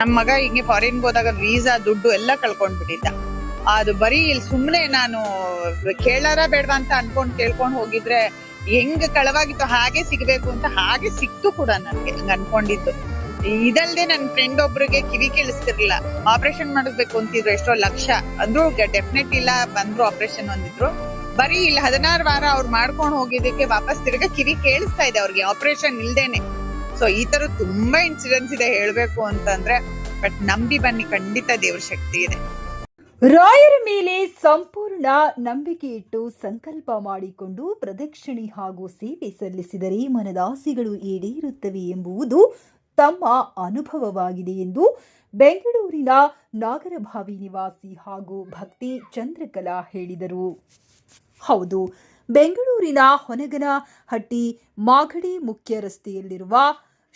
ನಮ್ಮ ಮಗ ಹಿಂಗೆ ಫಾರಿನ್ ಹೋದಾಗ ವೀಸಾ ದುಡ್ಡು ಎಲ್ಲ ಕಳ್ಕೊಂಡ್ಬಿಟ್ಟಿದ್ದ. ಅದು ಬರೀ ಇಲ್ಲಿ ಸುಮ್ನೆ ನಾನು ಕೇಳಾರ ಬೇಡವಾ ಅಂತ ಅನ್ಕೊಂಡ್ ಕೇಳ್ಕೊಂಡ್ ಹೋಗಿದ್ರೆ ಹೆಂಗ್ ಕಳವಾಗಿತ್ತು ಹಾಗೆ ಸಿಗ್ಬೇಕು ಅಂತ ಹಾಗೆ ಸಿಕ್ತು ಕೂಡ ನನ್ಗೆ ಹಂಗ ಅನ್ಕೊಂಡಿದ್ದು. ಇದಲ್ದೆ ನನ್ ಫ್ರೆಂಡ್ ಒಬ್ರಿಗೆ ಕಿವಿ ಕೇಳಿಸ್ತಿರ್ಲಿಲ್ಲ, ಆಪರೇಷನ್ ಮಾಡಿಸ್ಬೇಕು ಅಂತಿದ್ರು, ಎಷ್ಟೋ ಲಕ್ಷ ಅಂದ್ರು ಡೆಫಿನೆಟ್ ಇಲ್ಲ ಬಂದ್ರು ಆಪರೇಷನ್ ಅಂದಿದ್ರು. ಬರೀ ಇಲ್ಲಿ 16 ವಾರ ಅವ್ರು ಮಾಡ್ಕೊಂಡ್ ಹೋಗಿದ್ದಕ್ಕೆ ವಾಪಸ್ ತಿರ್ಗಾ ಕಿವಿ ಕೇಳಿಸ್ತಾ ಇದೆ ಅವ್ರಿಗೆ ಆಪರೇಷನ್ ಇಲ್ದೇನೆ. ಸೊ ಈ ತರ ತುಂಬಾ ಇನ್ಸಿಡೆನ್ಸ್ ಇದೆ ಹೇಳ್ಬೇಕು ಅಂತಂದ್ರೆ. ಬಟ್ ನಂಬಿ ಬನ್ನಿ, ಖಂಡಿತ ದೇವ್ರ ಶಕ್ತಿ ಇದೆ. ರಾಯರ ಮೇಲೆ ಸಂಪೂರ್ಣ ನಂಬಿಕೆ ಇಟ್ಟು ಸಂಕಲ್ಪ ಮಾಡಿಕೊಂಡು ಪ್ರದಕ್ಷಿಣೆ ಹಾಗೂ ಸೇವೆ ಸಲ್ಲಿಸಿದರೆ ಮನದಾಸೆಗಳು ಈಡೇರುತ್ತವೆ ಎಂಬುದು ತಮ್ಮ ಅನುಭವವಾಗಿದೆ ಎಂದು ಬೆಂಗಳೂರಿನ ನಾಗರಭಾವಿ ನಿವಾಸಿ ಹಾಗೂ ಭಕ್ತಿ ಚಂದ್ರಕಲಾ ಹೇಳಿದರು. ಹೌದು, ಬೆಂಗಳೂರಿನ ಹೊನಗನಹಟ್ಟಿ ಮಾಗಡಿ ಮುಖ್ಯ ರಸ್ತೆಯಲ್ಲಿರುವ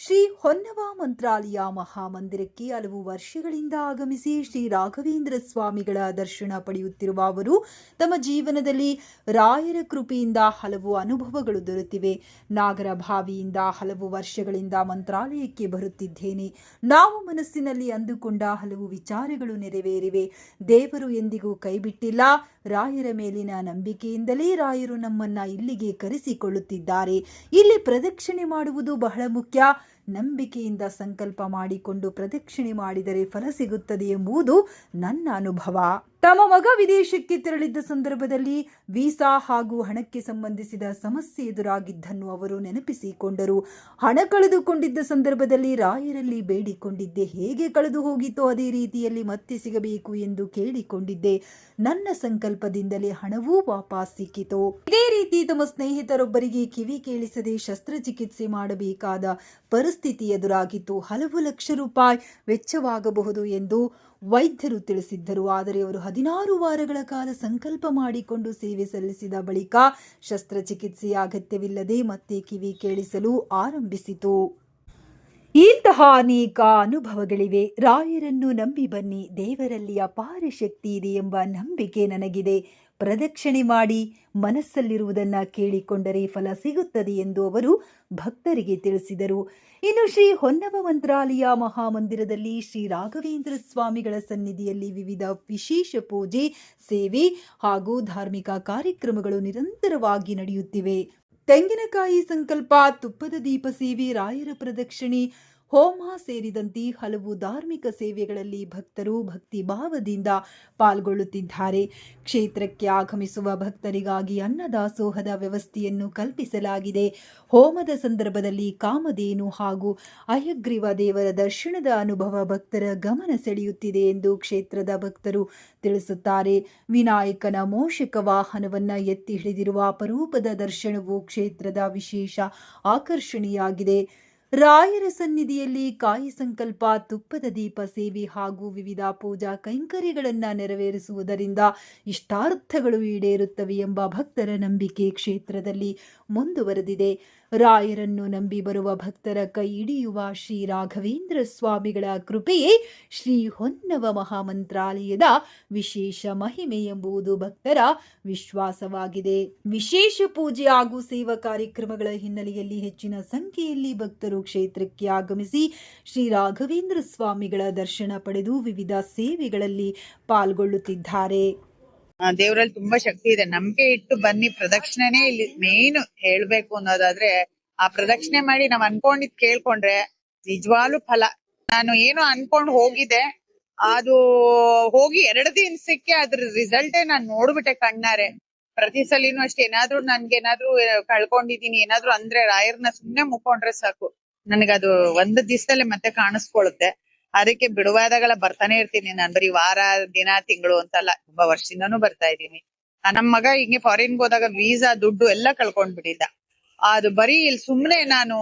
ಶ್ರೀ ಹೊನ್ನವ ಮಂತ್ರಾಲಯ ಮಹಾಮಂದಿರಕ್ಕೆ ಹಲವು ವರ್ಷಗಳಿಂದ ಆಗಮಿಸಿ ಶ್ರೀ ರಾಘವೇಂದ್ರ ಸ್ವಾಮಿಗಳ ದರ್ಶನ ಪಡೆಯುತ್ತಿರುವ ಅವರು ತಮ್ಮ ಜೀವನದಲ್ಲಿ ರಾಯರ ಕೃಪೆಯಿಂದ ಹಲವು ಅನುಭವಗಳು ದೊರೆತಿವೆ. ನಾಗರಭಾವಿಯಿಂದ ಹಲವು ವರ್ಷಗಳಿಂದ ಮಂತ್ರಾಲಯಕ್ಕೆ ಬರುತ್ತಿದ್ದೇನೆ. ನಾವು ಮನಸ್ಸಿನಲ್ಲಿ ಅಂದುಕೊಂಡ ಹಲವು ವಿಚಾರಗಳು ನೆರವೇರಿವೆ. ದೇವರು ಎಂದಿಗೂ ಕೈಬಿಟ್ಟಿಲ್ಲ. ರಾಯರ ಮೇಲಿನ ನಂಬಿಕೆಯಿಂದಲೇ ರಾಯರು ನಮ್ಮನ್ನ ಇಲ್ಲಿಗೆ ಕರೆಸಿಕೊಳ್ಳುತ್ತಿದ್ದಾರೆ. ಇಲ್ಲಿ ಪ್ರದಕ್ಷಿಣೆ ಮಾಡುವುದು ಬಹಳ ಮುಖ್ಯ. ನಂಬಿಕೆಯಿಂದ ಸಂಕಲ್ಪ ಮಾಡಿಕೊಂಡು ಪ್ರದಕ್ಷಿಣೆ ಮಾಡಿದರೆ ಫಲ ಸಿಗುತ್ತದೆ ಎಂಬುದು ನನ್ನ ಅನುಭವ. ತಮ್ಮ ಮಗ ವಿದೇಶಕ್ಕೆ ತೆರಳಿದ್ದ ಸಂದರ್ಭದಲ್ಲಿ ವೀಸಾ ಹಾಗೂ ಹಣಕ್ಕೆ ಸಂಬಂಧಿಸಿದ ಸಮಸ್ಯೆ ಎದುರಾಗಿದ್ದನ್ನು ಅವರು ನೆನಪಿಸಿಕೊಂಡರು. ಹಣ ಕಳೆದುಕೊಂಡಿದ್ದ ಸಂದರ್ಭದಲ್ಲಿ ರಾಯರಲ್ಲಿ ಬೇಡಿಕೊಂಡಿದ್ದೆ. ಹೇಗೆ ಕಳೆದು ಹೋಗಿತ್ತೋ ಅದೇ ರೀತಿಯಲ್ಲಿ ಮತ್ತೆ ಸಿಗಬೇಕು ಎಂದು ಕೇಳಿಕೊಂಡಿದ್ದೆ. ನನ್ನ ಸಂಕಲ್ಪದಿಂದಲೇ ಹಣವೂ ವಾಪಸ್ ಸಿಕ್ಕಿತು. ಇದೇ ರೀತಿ ತಮ್ಮ ಸ್ನೇಹಿತರೊಬ್ಬರಿಗೆ ಕಿವಿ ಕೇಳಿಸದೆ ಶಸ್ತ್ರಚಿಕಿತ್ಸೆ ಮಾಡಬೇಕಾದ ಪರಿಸ್ಥಿತಿ ಎದುರಾಗಿತ್ತು. ಹಲವು ಲಕ್ಷ ರೂಪಾಯಿ ವೆಚ್ಚವಾಗಬಹುದು ಎಂದು ವೈದ್ಯರು ತಿಳಿಸಿದ್ದರು. ಆದರೆ ಅವರು 16 ವಾರಗಳ ಕಾಲ ಸಂಕಲ್ಪ ಮಾಡಿಕೊಂಡು ಸೇವೆ ಸಲ್ಲಿಸಿದ ಬಳಿಕ ಶಸ್ತ್ರಚಿಕಿತ್ಸೆಯ ಅಗತ್ಯವಿಲ್ಲದೆ ಮತ್ತೆ ಕಿವಿ ಕೇಳಿಸಲು ಆರಂಭಿಸಿತು. ಇಂತಹ ಅನೇಕ ಅನುಭವಗಳಿವೆ. ರಾಯರನ್ನು ನಂಬಿ ಬನ್ನಿ, ದೇವರಲ್ಲಿ ಅಪಾರ ಶಕ್ತಿ ಇದೆ ಎಂಬ ನಂಬಿಕೆ ನನಗಿದೆ. ಪ್ರದಕ್ಷಿಣೆ ಮಾಡಿ ಮನಸ್ಸಲ್ಲಿರುವುದನ್ನು ಕೇಳಿಕೊಂಡರೆ ಫಲ ಸಿಗುತ್ತದೆ ಎಂದು ಅವರು ಭಕ್ತರಿಗೆ ತಿಳಿಸಿದರು. ಇನ್ನು ಶ್ರೀ ಹೊನ್ನವ ಮಂತ್ರಾಲಯ ಮಹಾಮಂದಿರದಲ್ಲಿ ಶ್ರೀ ರಾಘವೇಂದ್ರ ಸ್ವಾಮಿಗಳ ಸನ್ನಿಧಿಯಲ್ಲಿ ವಿವಿಧ ವಿಶೇಷ ಪೂಜೆ, ಸೇವೆ ಹಾಗೂ ಧಾರ್ಮಿಕ ಕಾರ್ಯಕ್ರಮಗಳು ನಿರಂತರವಾಗಿ ನಡೆಯುತ್ತಿವೆ. ತೆಂಗಿನಕಾಯಿ ಸಂಕಲ್ಪ, ತುಪ್ಪದ ದೀಪ ಸೇವೆ, ರಾಯರ ಪ್ರದಕ್ಷಿಣೆ, ಹೋಮ ಸೇರಿದಂತೆ ಹಲವು ಧಾರ್ಮಿಕ ಸೇವೆಗಳಲ್ಲಿ ಭಕ್ತರು ಭಕ್ತಿ ಭಾವದಿಂದ ಪಾಲ್ಗೊಳ್ಳುತ್ತಿದ್ದಾರೆ. ಕ್ಷೇತ್ರಕ್ಕೆ ಆಗಮಿಸುವ ಭಕ್ತರಿಗಾಗಿ ಅನ್ನದಾಸೋಹದ ವ್ಯವಸ್ಥೆಯನ್ನು ಕಲ್ಪಿಸಲಾಗಿದೆ. ಹೋಮದ ಸಂದರ್ಭದಲ್ಲಿ ಕಾಮಧೇನು ಹಾಗೂ ಹಯಗ್ರೀವ ದೇವರ ದರ್ಶನದ ಅನುಭವ ಭಕ್ತರ ಗಮನ ಸೆಳೆಯುತ್ತಿದೆ ಎಂದು ಕ್ಷೇತ್ರದ ಭಕ್ತರು ತಿಳಿಸುತ್ತಾರೆ. ವಿನಾಯಕನ ಮೋಷಕ ವಾಹನವನ್ನು ಎತ್ತಿ ಹಿಡಿದಿರುವ ಅಪರೂಪದ ದರ್ಶನವು ಕ್ಷೇತ್ರದ ವಿಶೇಷ ಆಕರ್ಷಣೆಯಾಗಿದೆ. ರಾಯರ ಸನ್ನಿಧಿಯಲ್ಲಿ ಕಾಯಿ ಸಂಕಲ್ಪ, ತುಪ್ಪದ ದೀಪ ಸೇವೆ ಹಾಗೂ ವಿವಿಧ ಪೂಜಾ ಕೈಂಕರ್ಯಗಳನ್ನು ನೆರವೇರಿಸುವುದರಿಂದ ಇಷ್ಟಾರ್ಥಗಳು ಈಡೇರುತ್ತವೆ ಎಂಬ ಭಕ್ತರ ನಂಬಿಕೆ ಕ್ಷೇತ್ರದಲ್ಲಿ ಮುಂದುವರೆದಿದೆ. ರಾಯರನ್ನು ನಂಬಿ ಬರುವ ಭಕ್ತರ ಕೈ ಹಿಡಿಯುವ ಶ್ರೀ ರಾಘವೇಂದ್ರ ಸ್ವಾಮಿಗಳ ಕೃಪೆಯೇ ಶ್ರೀ ಹೊನ್ನವ ಮಹಾಮಂತ್ರಾಲಯದ ವಿಶೇಷ ಮಹಿಮೆ ಎಂಬುದು ಭಕ್ತರ ವಿಶ್ವಾಸವಾಗಿದೆ. ವಿಶೇಷ ಪೂಜೆ ಹಾಗೂ ಸೇವಾ ಕಾರ್ಯಕ್ರಮಗಳ ಹಿನ್ನೆಲೆಯಲ್ಲಿ ಹೆಚ್ಚಿನ ಸಂಖ್ಯೆಯಲ್ಲಿ ಭಕ್ತರು ಕ್ಷೇತ್ರಕ್ಕೆ ಆಗಮಿಸಿ ಶ್ರೀ ರಾಘವೇಂದ್ರ ಸ್ವಾಮಿಗಳ ದರ್ಶನ ಪಡೆದು ವಿವಿಧ ಸೇವೆಗಳಲ್ಲಿ ಪಾಲ್ಗೊಳ್ಳುತ್ತಿದ್ದಾರೆ. ದೇವರಲ್ಲಿ ತುಂಬಾ ಶಕ್ತಿ ಇದೆ. ನಂಬಿಕೆ ಇಟ್ಟು ಬನ್ನಿ. ಪ್ರದಕ್ಷಿಣೆನೇ ಇಲ್ಲಿ ಮೇನ್ ಹೇಳ್ಬೇಕು ಅನ್ನೋದಾದ್ರೆ, ಆ ಪ್ರದಕ್ಷಿಣೆ ಮಾಡಿ ನಾವ್ ಅನ್ಕೊಂಡಿದ್ ಕೇಳ್ಕೊಂಡ್ರೆ ನಿಜವಾಗ್ಲೂ ಫಲ. ನಾನು ಏನೋ ಅನ್ಕೊಂಡ್ ಹೋಗಿದ್ದೆ, ಅದು ಹೋಗಿ 2 ದಿನಕ್ಕೆ ಅದ್ರ ರಿಸಲ್ಟೇ ನಾನ್ ನೋಡ್ಬಿಟ್ಟೆ ಕಣ್ಣಾರೆ. ಪ್ರತಿ ಸಲಿನೂ ಅಷ್ಟೇ, ಏನಾದ್ರೂ ನನ್ಗೇನಾದ್ರೂ ಕಳ್ಕೊಂಡಿದೀನಿ ಏನಾದ್ರೂ ಅಂದ್ರೆ ರಾಯರ್ನ ಸುಮ್ನೆ ಮುಕ್ಕೊಂಡ್ರೆ ಸಾಕು, ನನ್ಗದು 1 ದಿವಸದಲ್ಲೇ ಮತ್ತೆ ಕಾಣಿಸ್ಕೊಳ್ಳುತ್ತೆ. ಅದಕ್ಕೆ ಬಿಡುವಾದಗಳ ಬರ್ತಾನೆ ಇರ್ತೀನಿ ನಾನ್. ಬರೀ ವಾರ, ದಿನ, ತಿಂಗಳು ಅಂತಲ್ಲ, ತುಂಬಾ ವರ್ಷದಿಂದಾನು ಬರ್ತಾ ಇದ್ದೀನಿ. ನಮ್ ಮಗ ಹಿಂಗೆ ಫಾರಿನ್ ಹೋದಾಗ ವೀಸಾ ದುಡ್ಡು ಎಲ್ಲ ಕಳ್ಕೊಂಡ್ಬಿಟ್ಟಿದ್ದ. ಅದು ಬರೀ ಇಲ್ಲಿ ಸುಮ್ನೆ ನಾನು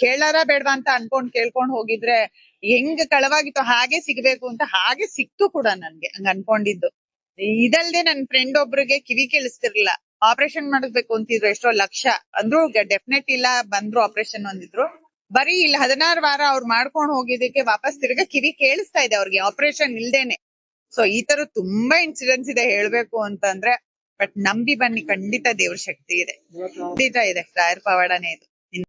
ಕೇಳಾರ ಬೇಡವಾ ಅಂತ ಅನ್ಕೊಂಡ್ ಕೇಳ್ಕೊಂಡ್ ಹೋಗಿದ್ರೆ ಹೆಂಗ್ ಕಳವಾಗಿತ್ತು ಹಾಗೆ ಸಿಗ್ಬೇಕು ಅಂತ ಹಾಗೆ ಸಿಕ್ತು ಕೂಡ ನನ್ಗೆ ಹಂಗ ಅನ್ಕೊಂಡಿದ್ದು. ಇದಲ್ದೆ ನನ್ ಫ್ರೆಂಡ್ ಒಬ್ರಿಗೆ ಕಿವಿ ಕೇಳಿಸ್ತಿರ್ಲಿಲ್ಲ, ಆಪರೇಷನ್ ಮಾಡಿಸ್ಬೇಕು ಅಂತಿದ್ರು, ಎಷ್ಟೋ ಲಕ್ಷ ಅಂದ್ರು ಡೆಫಿನೆಟ್ ಇಲ್ಲ ಬಂದ್ರು ಆಪರೇಷನ್ ಅಂದಿದ್ರು. ಬರೀ ಇಲ್ಲಿ 16 ವಾರ ಅವ್ರು ಮಾಡ್ಕೊಂಡ್ ಹೋಗಿದ್ದಕ್ಕೆ ವಾಪಸ್ ತಿರ್ಗಾ ಕಿವಿ ಕೇಳಿಸ್ತಾ ಇದೆ ಅವ್ರಿಗೆ ಆಪರೇಷನ್ ಇಲ್ದೇನೆ. ಸೊ ಈ ತರ ತುಂಬಾ ಇನ್ಸಿಡೆನ್ಸ್ ಇದೆ ಹೇಳ್ಬೇಕು ಅಂತಂದ್ರೆ. ಬಟ್ ನಂಬಿ ಬನ್ನಿ, ಖಂಡಿತ ದೇವ್ರ ಶಕ್ತಿ ಇದೆ, ಖಂಡಿತ ಇದೆ. ರಾಯರ್ ಪವಾಡನೇ ಇದು.